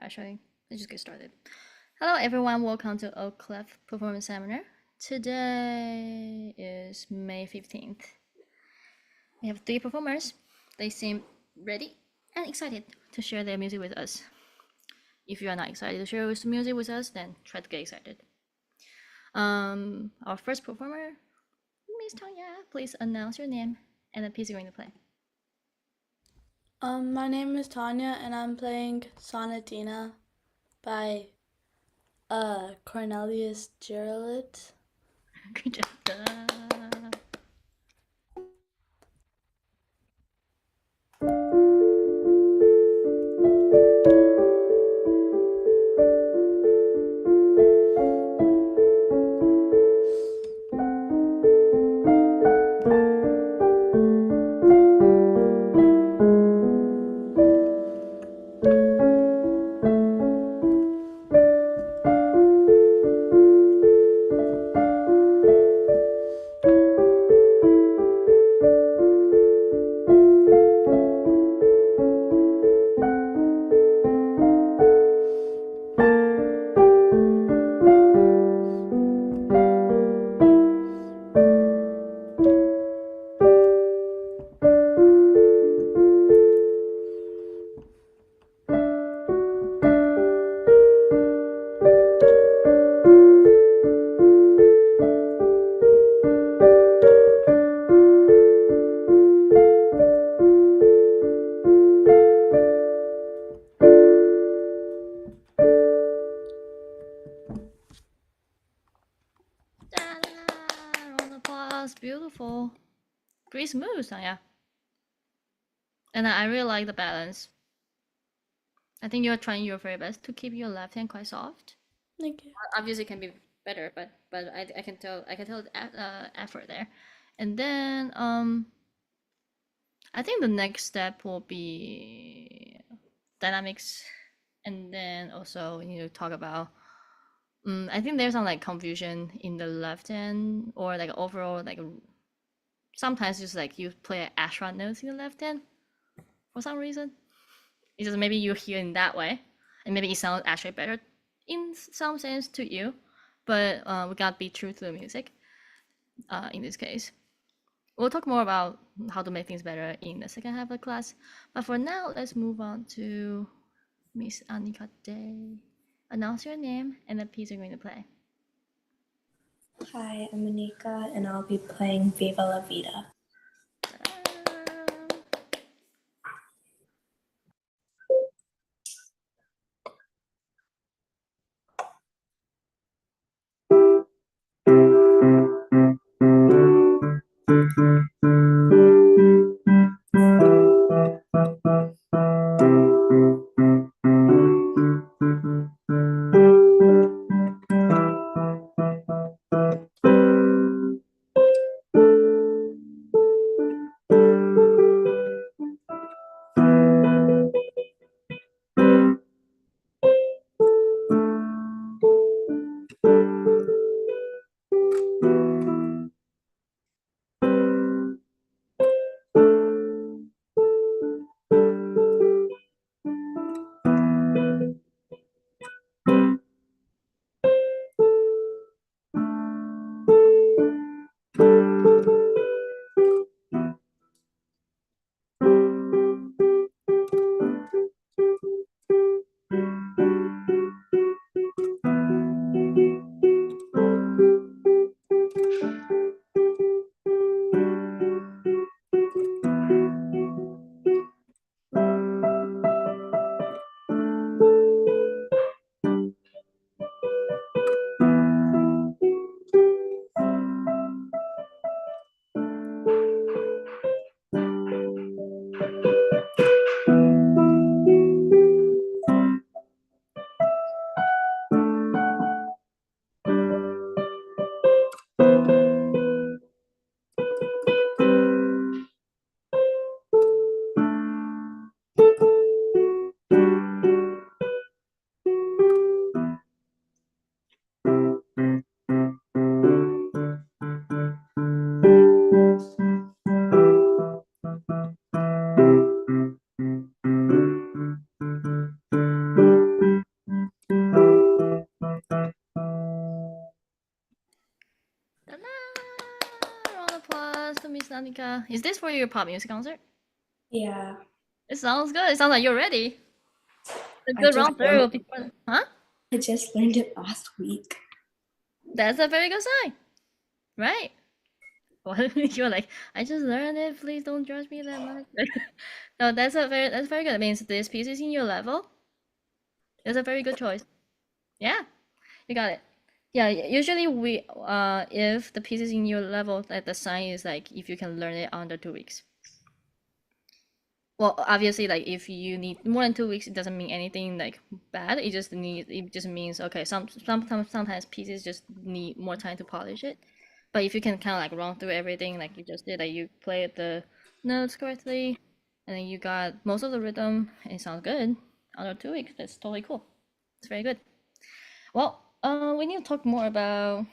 Actually, let's just get started. Hello, everyone. Welcome to Oak Cliff Performance Seminar. Today is May 15th. We have 3 performers. They seem ready and excited to share their music with us. If you are not excited to share music with us, then try to get excited. Our first performer, Miss Tanya, please announce your name and the piece you're going to play. My name is Tanya, and I'm playing Sonatina by Cornelius Gerald. Good job. Round of applause. Beautiful. Pretty smooth, Tanya. And I really like the balance. I think you're trying your very best to keep your left hand quite soft. Thank you. Obviously, it can be better, but I can tell the effort there. And then I think the next step will be dynamics, and then also we need to talk about. I think there's some like confusion in the left hand, or like overall like sometimes just like you play astronaut notes in the left hand for some reason. It's just maybe you hear in that way, and maybe it sounds actually better in some sense to you, but we gotta be true to the music in this case. We'll talk more about how to make things better in the second half of the class, but for now, let's move on to Miss Anika Day. Announce your name and the piece you're going to play. Hi, I'm Anika, and I'll be playing Viva La Vida. Is this for your pop music concert? Yeah. It sounds good. It sounds like you're ready. A I good just round through before, huh? I just learned it last week. That's a very good sign, right? Well, you're like, I just learned it. Please don't judge me that much. No, that's very good. It means this piece is in your level. It's a very good choice. Yeah, you got it. Yeah, usually we if the piece is in your level, like the sign is like if you can learn it under 2 weeks. Well, obviously, like if you need more than 2 weeks, it doesn't mean anything like bad. It just means okay. Sometimes pieces just need more time to polish it. But if you can kind of like run through everything like you just did, like you played the notes correctly, and then you got most of the rhythm, and it sounds good. Under 2 weeks, that's totally cool. It's very good. Well, we need to talk more about.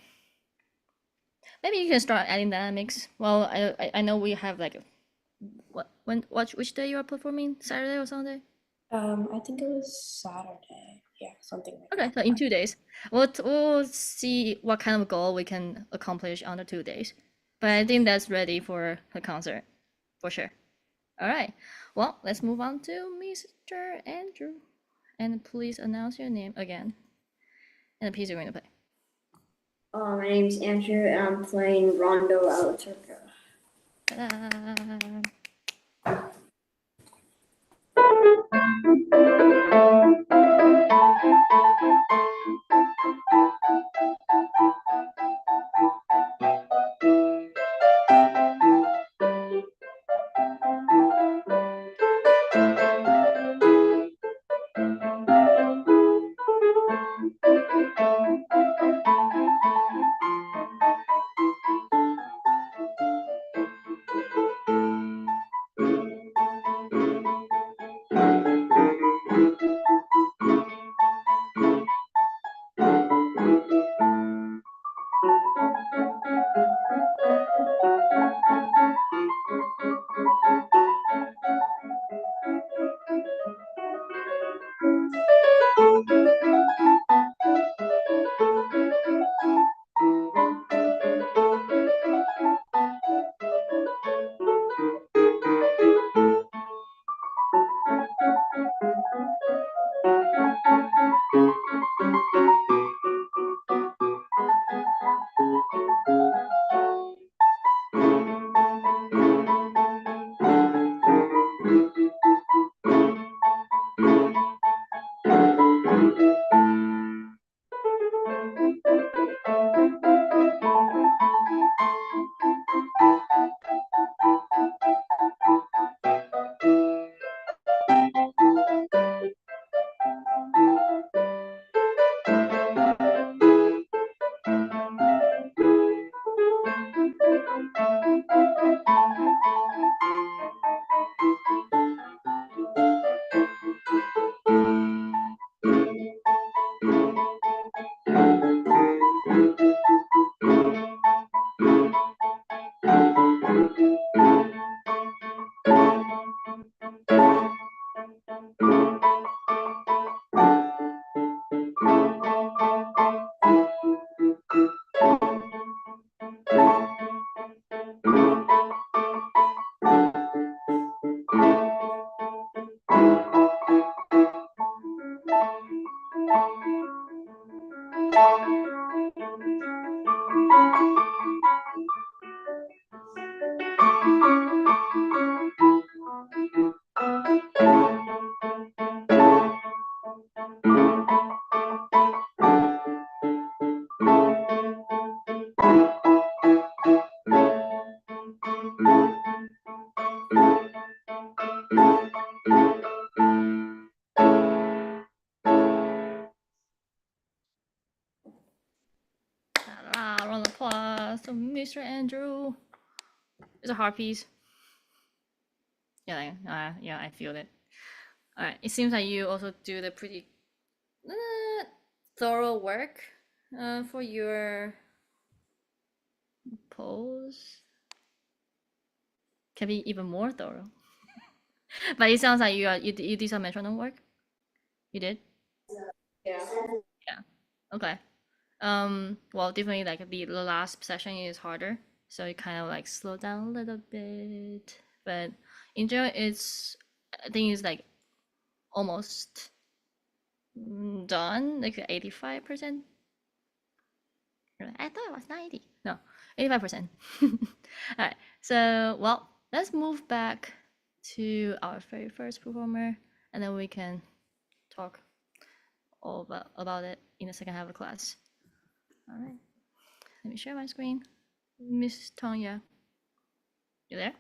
Maybe you can start adding dynamics. Well, I know we have like which day you are performing, Saturday or Sunday? I think it was Saturday. Yeah, something like Okay, that. so in 2 days, we'll see what kind of goal we can accomplish under 2 days. But I think that's ready for the concert, for sure. All right. Well, let's move on to Mr. Andrew, and please announce your name again and the piece you're going to play. My name's Andrew, and I'm playing Rondo alla Turca. Ta-da! Ta-da! Round of applause to Mr. Andrew. It's a hard piece. Yeah, I feel it. All right. It seems like you also do the pretty thorough work for your pose. Can be even more thorough. But it sounds like you did some metronome work. You did. Yeah. Yeah. Okay. Well, definitely like the last session is harder. so you kind of like slow down a little bit. But in general, I think it's like almost done, like 85%. I thought it was 90. No, 85%. All right. So, well, let's move back to our very first performer, and then we can talk all about it in the second half of class. All right. Let me share my screen. Miss Tonya, you there?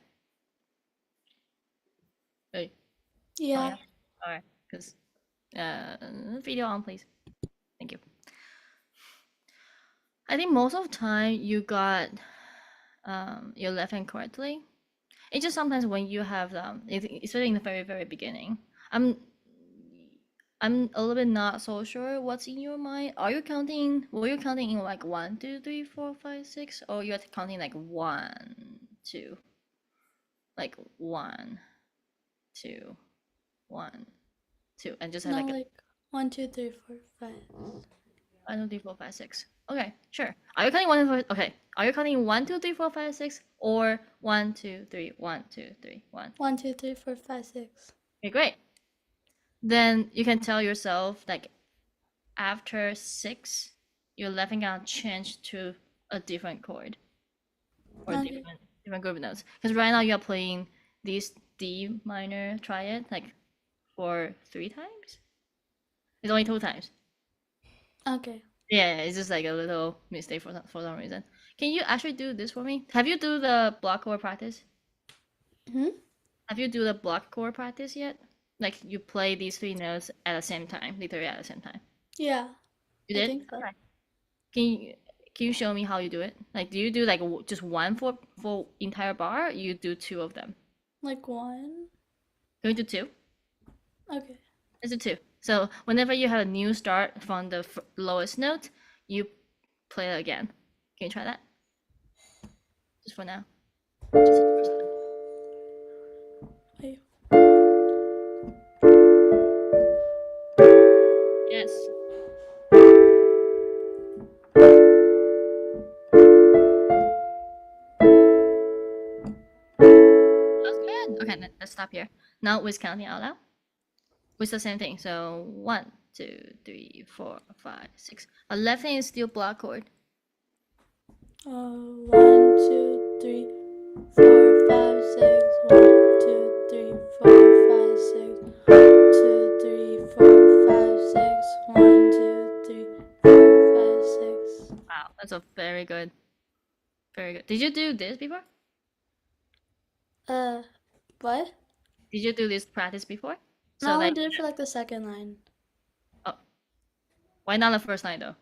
Hey, Yeah. Tonya. All right. Because video on, please. Thank you. I think most of the time you got your left hand correctly. It's just sometimes when you have especially in the very very beginning, I'm I'm a little bit not so sure what's in your mind. Are you counting? Were you counting in like 1, 2, 3, 4, 5, 6, or you're counting like 1, 2, like 1, 2, 1, 2, and just have No, like like 1, 2, 3, 4, 5. 1, 2, 3, 4, 5, 6. Okay, sure. Are you counting 1, 2, 4? Okay. Are you counting 1, 2, 3, 4, 5, 6, or 1, 2, 3, 1, 2, 3, 1? 1, 2, 3, 4, 5, 6. Okay, great. Then you can tell yourself like after 6, your left hand gonna change to a different chord or Okay. different group notes. Because right now you're playing this D minor triad like for 3 times. It's only 2 times. Okay. Yeah, it's just like a little mistake for some reason. Can you actually do this for me? Have you do the block chord practice? Hmm? Have you do the block chord practice yet? Like you play these 3 notes at the same time, literally at the same time. Yeah. You I did? think so. Okay. Can you show me how you do it? Like, do you do like just one for entire bar? Or you do 2 of them. Like 1. Can we do 2? Okay. Let's do 2. So whenever you have a new start from the lowest note, you play it again. Can you try that? Just for now. Just the first time. Wait. Yes. That's good. Okay, let's stop here. Now with counting out loud. With the same thing. So 1, 2, 3, 4, 5, 6. But left hand is still block chord. 1, 2, 3, 4, 5, 6. 1, 2, 3, 4, 5, 6. 2, 3, 4, 5, 6. 1, 2, 3, 4, 5, 6. Wow, that's a very good. Very good. Did you do this before? What? Did you do this practice before? No, I only did it for like the second line. Oh, why not the first line though?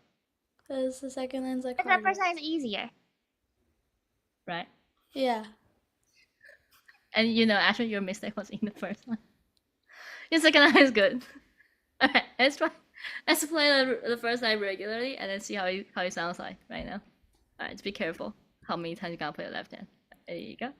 Because the second line's like Because the harder. first line is easier, right? Yeah. And actually your mistake was in the first line. Your second line is good. Alright, let's try. Let's play the first line regularly and then see how it sounds like right now. Alright, just be careful how many times you're gonna play the left hand. There you go.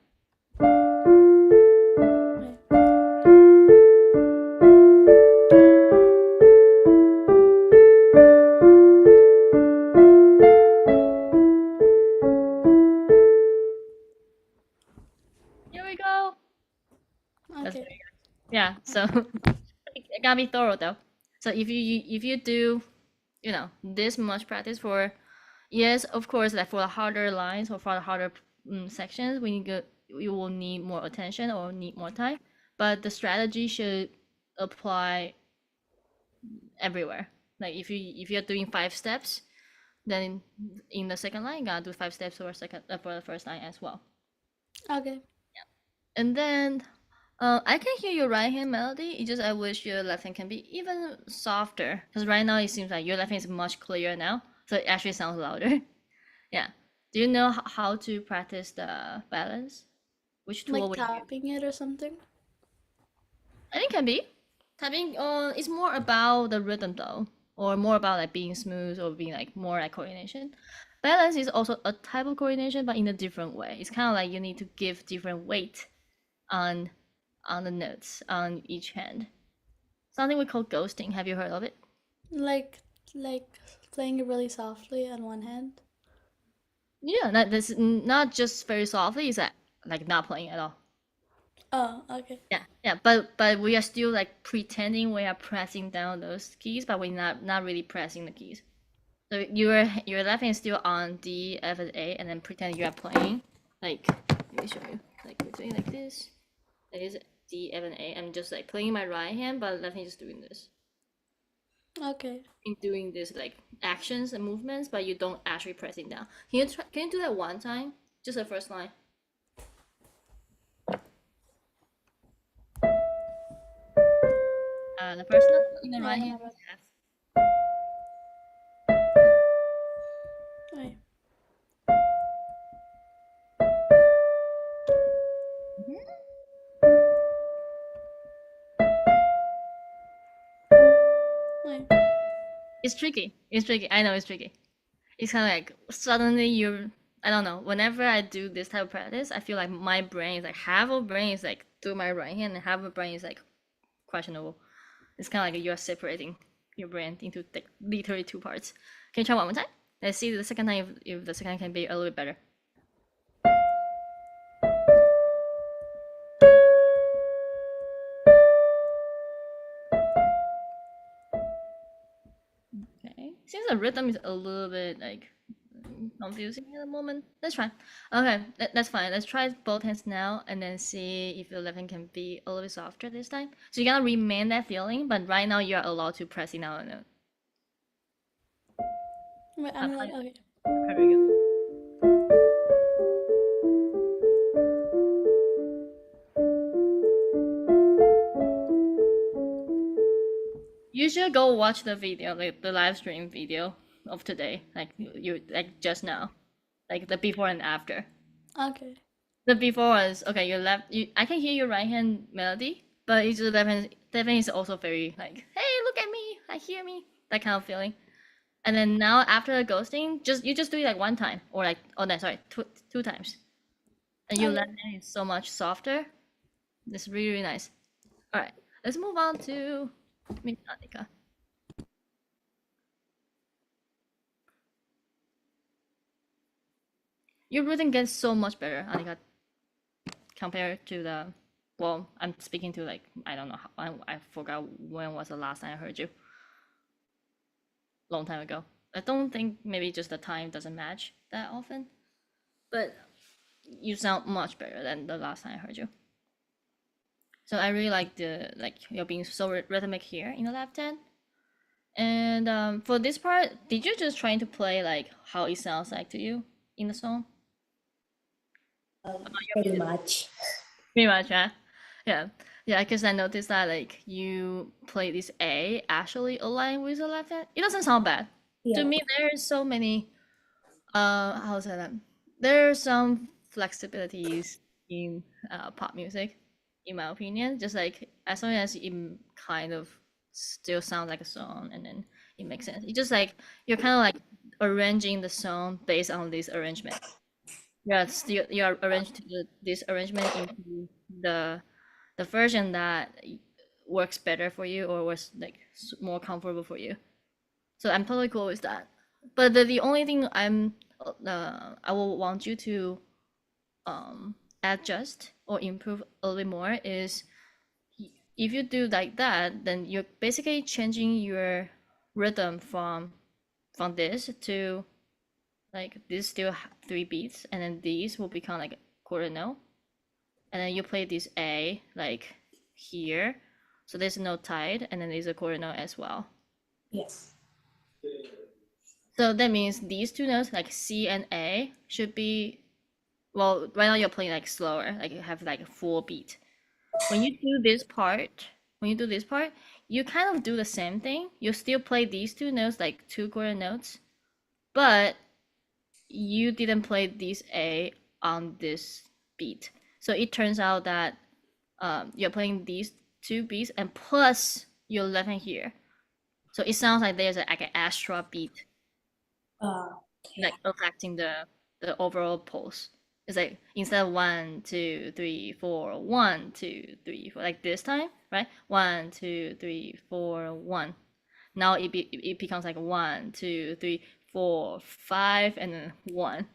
Here we go. That's Okay. very good. Yeah, so it gotta be thorough though. So if you do, this much practice for, yes, of course, like for the harder lines or for the harder sections, you will need more attention or need more time. But the strategy should apply everywhere. Like if you're doing 5 steps, then in the second line, you gotta do 5 steps for the first line as well. Okay. And then I can hear your right hand melody. It's just I wish your left hand can be even softer. Because right now it seems like your left hand is much clearer now. So it actually sounds louder. Yeah. Do you know how to practice the balance? Which tool Like would you use? tapping it or something? I think it can be. Tapping it's more about the rhythm though. Or more about like being smooth or being like more like coordination. Balance is also a type of coordination, but in a different way. It's kind of like you need to give different weight on the notes on each hand. Something we call ghosting. Have you heard of it? Like playing it really softly on one hand? Yeah, that this not just very softly, it's like not playing at all. Oh, okay. Yeah, but we are still like pretending we are pressing down those keys, but we're not really pressing the keys. So your left hand is still on D, F, and A, and then pretend you are playing. Like, let me show you. Like we're doing like this. That is D, F, and A. I'm just like playing my right hand, but left hand is doing this. Okay. In doing this like actions and movements, but you don't actually pressing down. Can you do that one time? Just the first line. The first line in the right hand is F. Wait. Wait. It's tricky. It's tricky. I know it's tricky. It's kind of like suddenly you're. I don't know. Whenever I do this type of practice, I feel like my brain is like half of brain is like through my right hand, and half of brain is like questionable. It's kind of like you are separating your brain into like literally two parts. Can you try one more time? Let's see the second time if the second can be a little bit better. Okay. Seems the rhythm is a little bit like confusing at the moment. That's fine. Okay, that's fine. Let's try both hands now and then see if your left hand can be a little bit softer this time. So you gotta remain that feeling, but right now you're allowed to press it now and then. Wait, I'm like, okay. Very good. You should go watch the video, like the live stream video of today, like you like just now, like the before and after. Okay. The before was okay. Your left, I can hear your right hand melody, but it's the left hand. Left hand is also very like, hey, look at me, I hear me, that kind of feeling. And then now after the ghosting, you just do it like one time or like oh no sorry two times, and your Okay. left hand is so much softer. It's really really nice. All right, let's move on to Miss Anika. Your rhythm gets so much better, Anika, compared to the. Well, I'm speaking to like I don't know how I forgot when was the last time I heard you. Long time ago. I don't think maybe just the time doesn't match that often, but you sound much better than the last time I heard you. So I really like the like you're being so rhythmic here in the left hand. And for this part, did you just trying to play like how it sounds like to you in the song? Pretty much. Pretty much, huh? Yeah, yeah. Because I noticed that like you play this A actually aligned with the left hand. It doesn't sound bad to Yeah. me. There's so many how to say that? There are some flexibilities in pop music, in my opinion. Just like as long as it kind of still sounds like a song, and then it makes sense. It's just like you're kind of like arranging the song based on this arrangement. You're arranged this arrangement into the version that works better for you or was like more comfortable for you. So I'm totally cool with that. But the only thing I will want you to adjust or improve a little bit more is if you do like that, then you're basically changing your rhythm from this to like this still three beats, and then these will become like a quarter note, and then you play this A like here, so there's no tied, and then there's a quarter note as well. Yes. So that means these two notes, like C and A, should be well. Right now you're playing like slower, like you have like a full beat. When you do this part, you kind of do the same thing. You still play these two notes like two quarter notes, but you didn't play this A on this beat. So it turns out that you're playing these two beats and plus your left hand here. So it sounds like there's like an extra beat Okay. like affecting the overall pulse. It's like instead of 1, 2, 3, 4, 1, 2, 3, 4, like this time, right? 1, 2, 3, 4, 1. Now it becomes like 1, 2, 3, 4, 5, and then 1.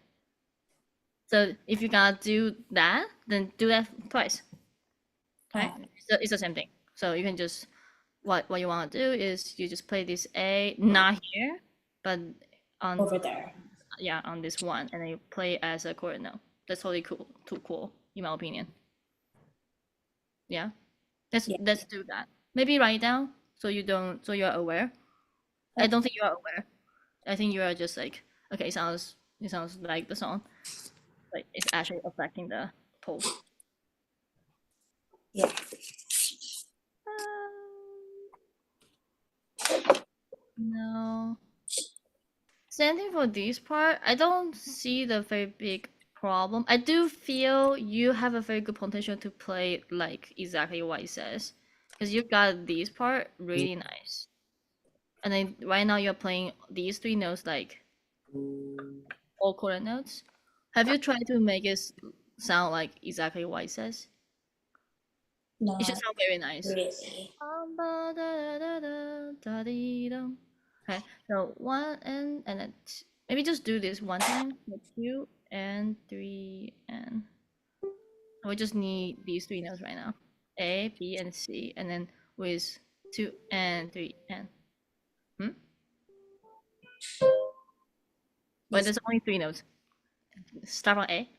So if you gotta do that, then do that twice. Right? So it's the same thing. So you can just what you want to do is you just play this A not here, but on Over there. yeah on this one, and then you play as a chord note. That's totally cool. Too cool, in my opinion. Yeah, Yeah. let's do that. Maybe write it down so you're aware. I don't think you are aware. I think you are just like okay, it sounds like the song, but it's actually affecting the pulse. Yeah. No. Same thing for this part. I don't see the very big problem. I do feel you have a very good potential to play like exactly what it says, because you got this part really nice. And then right now you're playing these three notes like all quarter notes. Have you tried to make it sound like exactly what it says? It should Not sound very nice. really. Okay, so one and then maybe just do this one time. So 2 and 3 and we just need these three notes right now. A, B, and C, and then with 2 and 3 and hmm? But Yes. there's only three notes. Start on A.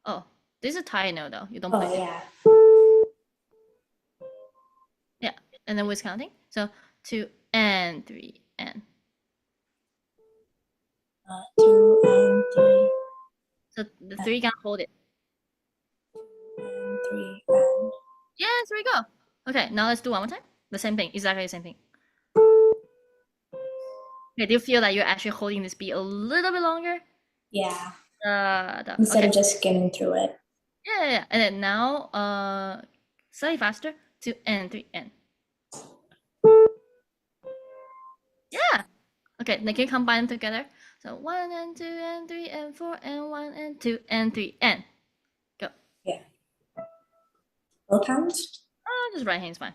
Oh, this is a tie note though. You don't play Oh it. yeah. Yeah, and then with counting. So 2 and 3 and. 2 and 3 So the three can hold it. and 3 and. Yes, there we go. Okay, now let's do one more time. The same thing, exactly the same thing. Okay, do you feel that you're actually holding this beat a little bit longer? Yeah. Instead Instead okay. of just skimming through it. Yeah. And then now, slightly faster. 2 and 3 and. Yeah. Okay, then can you combine them together? So 1 and 2 and 3 and 4 and 1 and 2 and 3 and. Go. Yeah. Both hands? Just right hand's fine.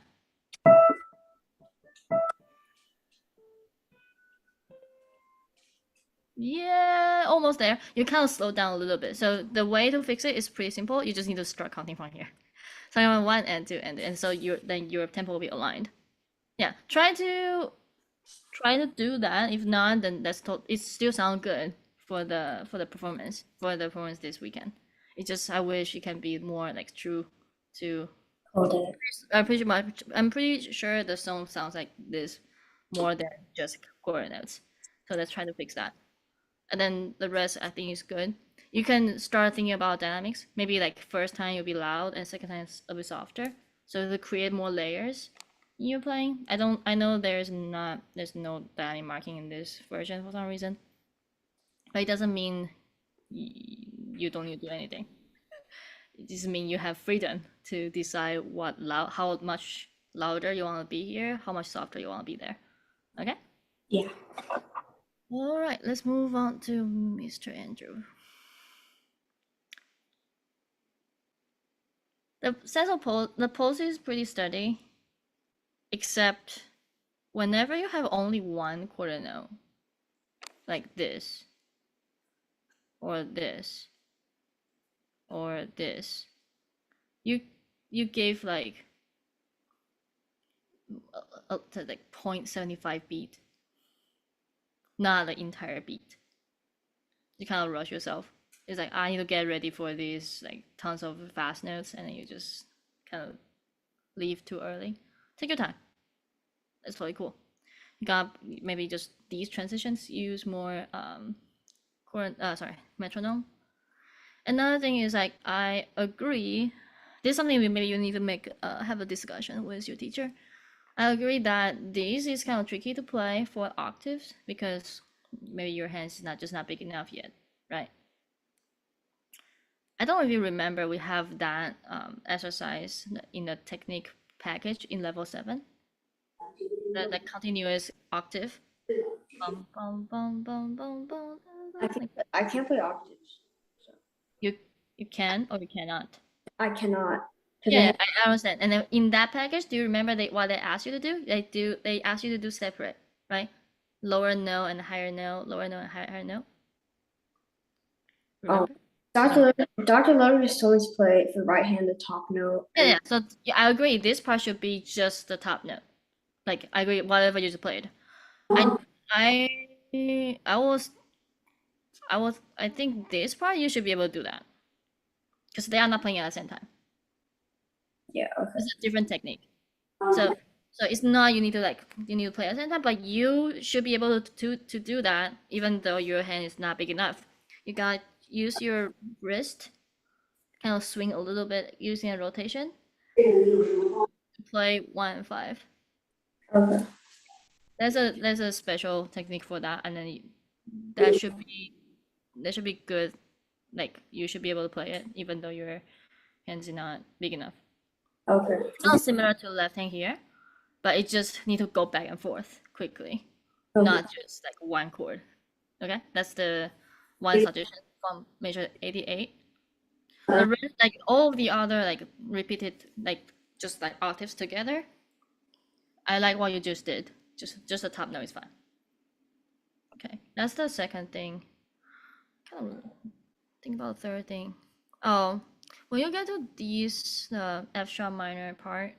Yeah, almost there. You kind of slow down a little bit. So the way to fix it is pretty simple. You just need to start counting from here. So you want 1 and 2 and so your tempo will be aligned. Yeah, try to do that. If not, then it still sounds good for the performance this weekend. It's just I wish it can be more like true to. Hold it. I'm pretty sure the song sounds like this more than just chord notes. So let's try to fix that. And then the rest I think is good. You can start thinking about dynamics. Maybe like first time you'll be loud and second time it's a bit softer. So to create more layers in your playing. I know there's no dynamic marking in this version for some reason. But it doesn't mean you don't need to do anything. It just means you have freedom to decide how much louder you want to be here, how much softer you want to be there. Okay? Yeah. All right, let's move on to Mr. Andrew. The sense of the pulse is pretty steady, except whenever you have only one quarter note, like this, or this, or this, you gave like like 0.75 beat, not the entire beat. You kind of rush yourself. It's like I need to get ready for these like tons of fast notes, and then you just kind of leave too early. Take your time. It's really cool. You got maybe just these transitions use more metronome. Another thing is like I agree. This is something maybe you need to have a discussion with your teacher. I agree that this is kind of tricky to play for octaves because maybe your hands is not big enough yet, right? I don't know if you remember we have that exercise in the technique package in level 7. The continuous octave. Bum, bum, bum, bum, bum, bum, I can't play octaves. So. you can or you cannot. I cannot. Yeah, I understand. And then in that package, do you remember what they asked you to do? They asked you to do separate, right? lower note and higher note, lower note and higher note. Oh, Remember? Dr. Lover just told us to play for right hand the top note. Yeah. So yeah, I agree. This part should be just the top note. Like I agree, whatever you just played. I I was I think this part you should be able to do that because they are not playing at the same time. Yeah, okay. It's a different technique. So it's not you need to play at the same time, but you should be able to do that even though your hand is not big enough. You got use your wrist, kind of swing a little bit using a rotation. Play 1 and 5. Okay. There's a special technique for that, and then that should be good. Like you should be able to play it even though your hands are not big enough. Okay. Not similar to left hand here, but it just need to go back and forth quickly, Okay. not just like one chord. Okay, that's the one suggestion from measure 88. The rest, like all the other like repeated like just like octaves together, I like what you just did. Just the top note is fine. Okay, that's the second thing. Kind of think about the third thing. Oh, when you get to these F sharp minor part,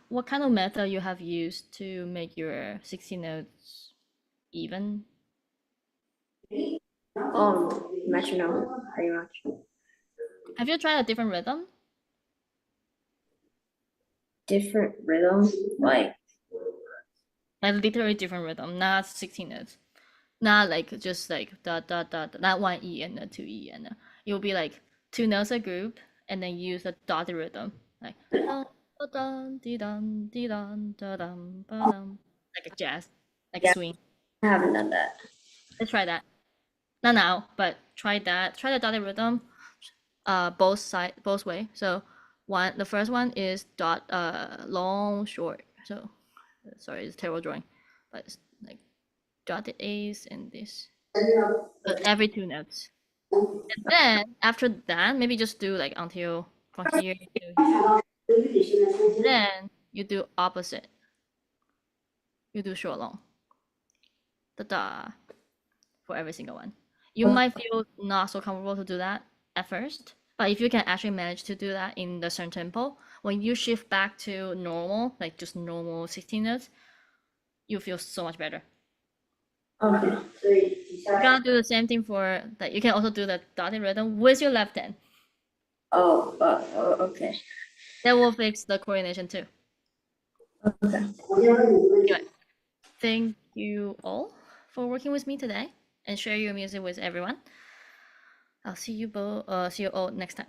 what kind of method you have used to make your 16 notes even? Metronome, pretty much. Have you tried a different rhythm? Different rhythm, like Like literally different rhythm, not 16 notes. Not like just like da da da, not one E and a two E and it will be like two notes a group and then use a dotted rhythm. Like da da da dee dum dee dum da dum ba dum, like a jazz, like a Yeah. swing. I haven't done that. Let's try that. Not now, but try that. Try the dotted rhythm. Both way. So the first one is dot long short. So sorry, it's terrible drawing, but it's like dotted A's and this. Every two notes. And then after that, maybe just do like until from here to here. Then you do opposite. You do short long. Da da for every single one. You might feel not so comfortable to do that at first, but if you can actually manage to do that in the certain tempo, when you shift back to normal, like just normal 16 notes, you feel so much better. Okay. You gotta do the same thing for that. You can also do the dotted rhythm with your left hand. Okay. That will fix the coordination too. Okay. Anyway, thank you all for working with me today and share your music with everyone. I'll see you all next time.